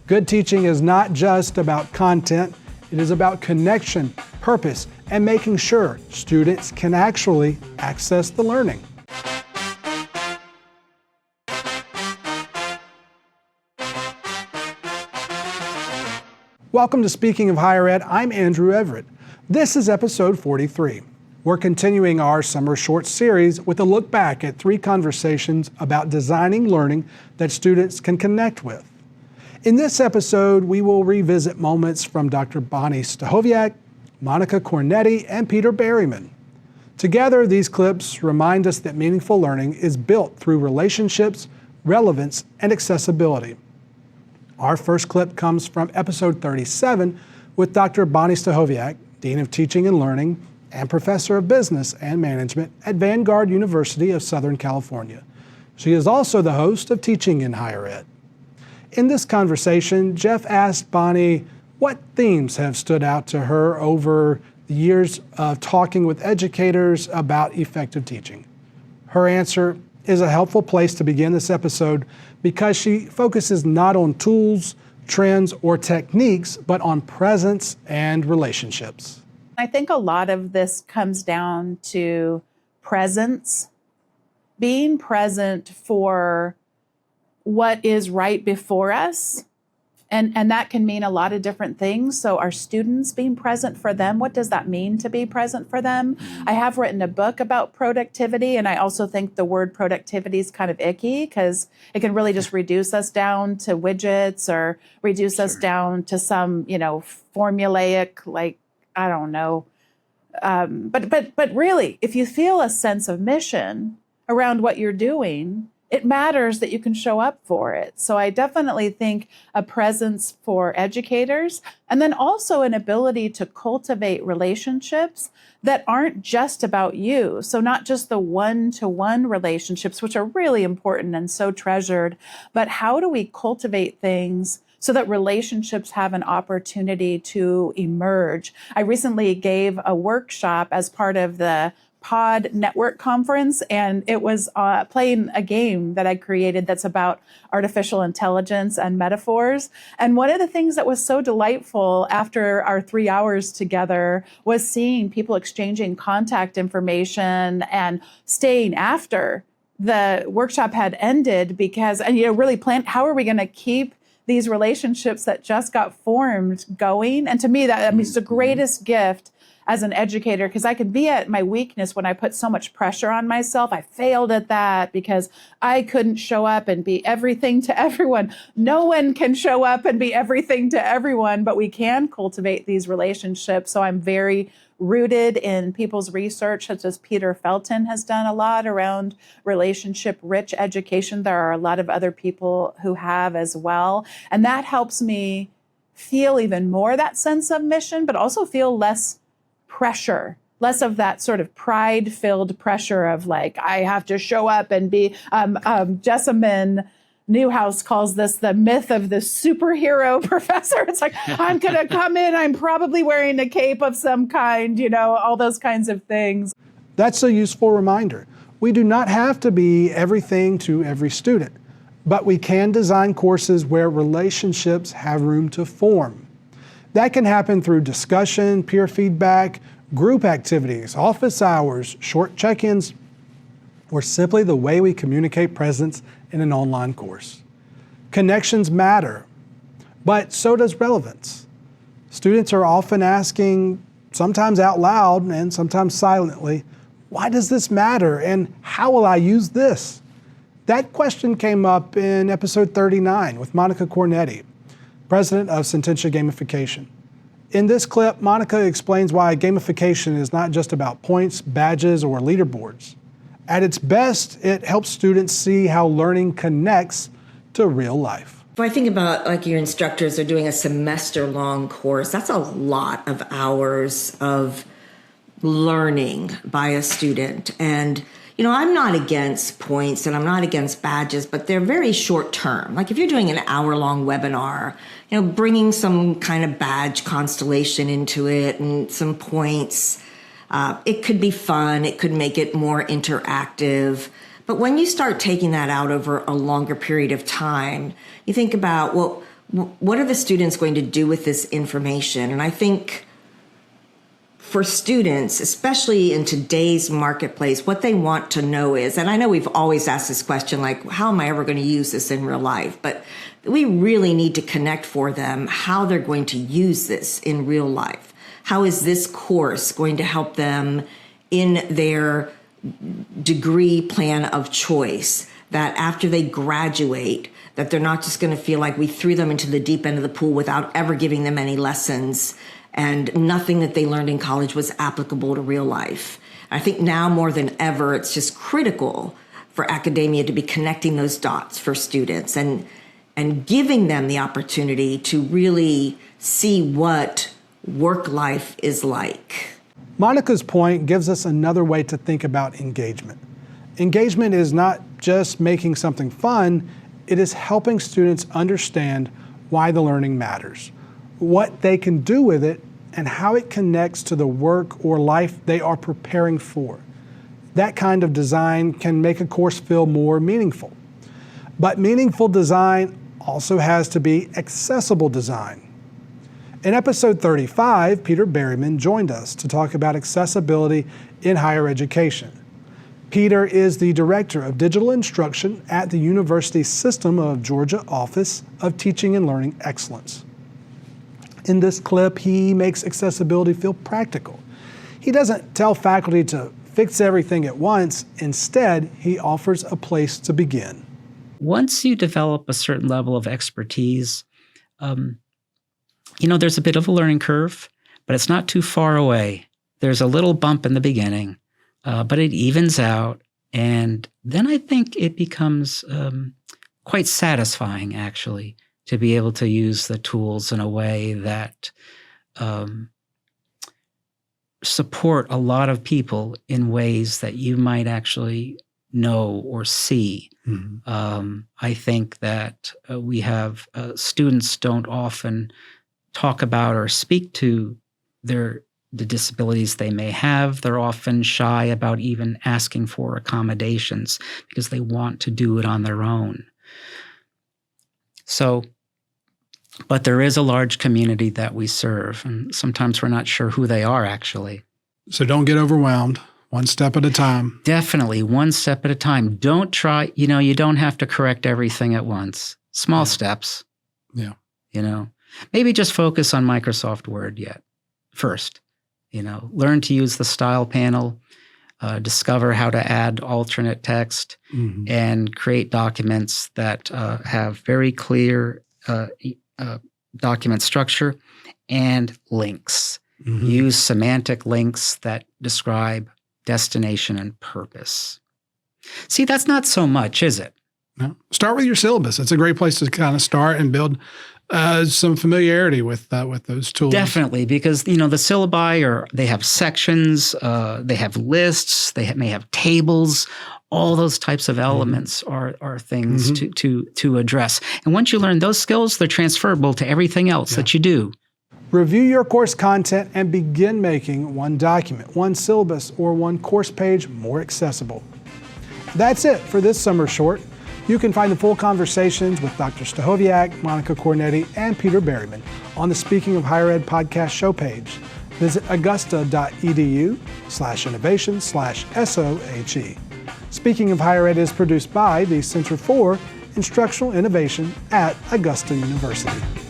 Good teaching is not just about content, it is about connection, purpose, and making sure students can actually access the learning. Welcome to Speaking of Higher Ed. I'm Andrew Everett. This is episode 43. We're continuing our summer short series with a look back at 3 conversations about designing learning that students can connect with. In this episode, we will revisit moments from Dr. Bonni Stachowiak, Monica Cornetti, and Peter Berryman. Together, these clips remind us that meaningful learning is built through relationships, relevance, and accessibility. Our first clip comes from episode 37 with Dr. Bonni Stachowiak, Dean of Teaching and Learning and Professor of Business and Management at Vanguard University of Southern California. She is also the host of Teaching in Higher Ed. In this conversation, Jeff asked Bonni what themes have stood out to her over the years of talking with educators about effective teaching. Her answer is a helpful place to begin this episode because she focuses not on tools, trends, or techniques, but on presence and relationships. I think a lot of this comes down to presence, being present for what is right before us. And that can mean a lot of different things. So our students being present for them, what does that mean to be present for them? I have written a book about productivity, and I also think the word productivity is kind of icky because it can really just reduce us down to widgets or reduce us down to some, formulaic, like, I don't know. But really, if you feel a sense of mission around what you're doing, it matters that you can show up for it. So I definitely think a presence for educators, and then also an ability to cultivate relationships that aren't just about you. So not just the one-to-one relationships, which are really important and so treasured, but how do we cultivate things so that relationships have an opportunity to emerge? I recently gave a workshop as part of the Pod Network Conference, and it was playing a game that I created that's about artificial intelligence and metaphors. And one of the things that was so delightful after our 3 hours together was seeing people exchanging contact information and staying after the workshop had ended because, and really plan, how are we going to keep these relationships that just got formed going? And to me, it's the greatest gift as an educator, because I can be at my weakness when I put so much pressure on myself. I failed at that because I couldn't show up and be everything to everyone. No one can show up and be everything to everyone, but we can cultivate these relationships. So I'm very rooted in people's research, such as Peter Felton has done a lot around relationship-rich education. There are a lot of other people who have as well. And that helps me feel even more that sense of mission, but also feel less pressure, less of that sort of pride-filled pressure of like, I have to show up and be, Jessamine Newhouse calls this the myth of the superhero professor. It's like, I'm going to come in, I'm probably wearing a cape of some kind, all those kinds of things. That's a useful reminder. We do not have to be everything to every student, but we can design courses where relationships have room to form. That can happen through discussion, peer feedback, group activities, office hours, short check-ins, or simply the way we communicate presence in an online course. Connections matter, but so does relevance. Students are often asking, sometimes out loud and sometimes silently, why does this matter and how will I use this? That question came up in episode 39 with Monica Cornetti, president of Sententia Gamification. In this clip, Monica explains why gamification is not just about points, badges, or leaderboards. At its best, it helps students see how learning connects to real life. If I think about like your instructors are doing a semester-long course, that's a lot of hours of learning by a student. And I'm not against points and I'm not against badges, but they're very short term. Like if you're doing an hour-long webinar, bringing some kind of badge constellation into it and some points, it could be fun. It could make it more interactive. But when you start taking that out over a longer period of time, you think about, well, what are the students going to do with this information? And I think for students, especially in today's marketplace, what they want to know is, and I know we've always asked this question, like, how am I ever going to use this in real life? But we really need to connect for them how they're going to use this in real life. How is this course going to help them in their degree plan of choice, that after they graduate, that they're not just going to feel like we threw them into the deep end of the pool without ever giving them any lessons, and nothing that they learned in college was applicable to real life. I think now more than ever, it's just critical for academia to be connecting those dots for students and giving them the opportunity to really see what work life is like. Monica's point gives us another way to think about engagement. Engagement is not just making something fun, it is helping students understand why the learning matters, what they can do with it, and how it connects to the work or life they are preparing for. That kind of design can make a course feel more meaningful. But meaningful design also has to be accessible design. In episode 35, Peter Berryman joined us to talk about accessibility in higher education. Peter is the Director of Digital Instruction at the University System of Georgia Office of Teaching and Learning Excellence. In this clip, he makes accessibility feel practical. He doesn't tell faculty to fix everything at once. Instead, he offers a place to begin. Once you develop a certain level of expertise, there's a bit of a learning curve, but it's not too far away. There's a little bump in the beginning, but it evens out. And then I think it becomes quite satisfying, actually, to be able to use the tools in a way that support a lot of people in ways that you might actually know or see. Mm-hmm. I think that we have students don't often talk about or speak to the disabilities they may have. They're often shy about even asking for accommodations because they want to do it on their own. But there is a large community that we serve, and sometimes we're not sure who they are, actually. So don't get overwhelmed. One step at a time. Definitely, one step at a time. Don't try, you don't have to correct everything at once. Small steps. Yeah. Maybe just focus on Microsoft Word first. Learn to use the style panel, discover how to add alternate text, mm-hmm. and create documents that have very clear document structure and links. Mm-hmm. Use semantic links that describe destination and purpose. See, that's not so much, is it? No. Start with your syllabus. It's a great place to kind of start and build some familiarity with those tools. Definitely, because the syllabi they have sections, they have lists, they may have tables. All those types of elements mm-hmm. are things mm-hmm. to address. And once you learn those skills, they're transferable to everything else that you do. Review your course content and begin making one document, one syllabus, or one course page more accessible. That's it for this summer short. You can find the full conversations with Dr. Stachowiak, Monica Cornetti, and Peter Berryman on the Speaking of Higher Ed podcast show page. Visit augusta.edu/innovation/SOHE. Speaking of Higher Ed is produced by the Center for Instructional Innovation at Augusta University.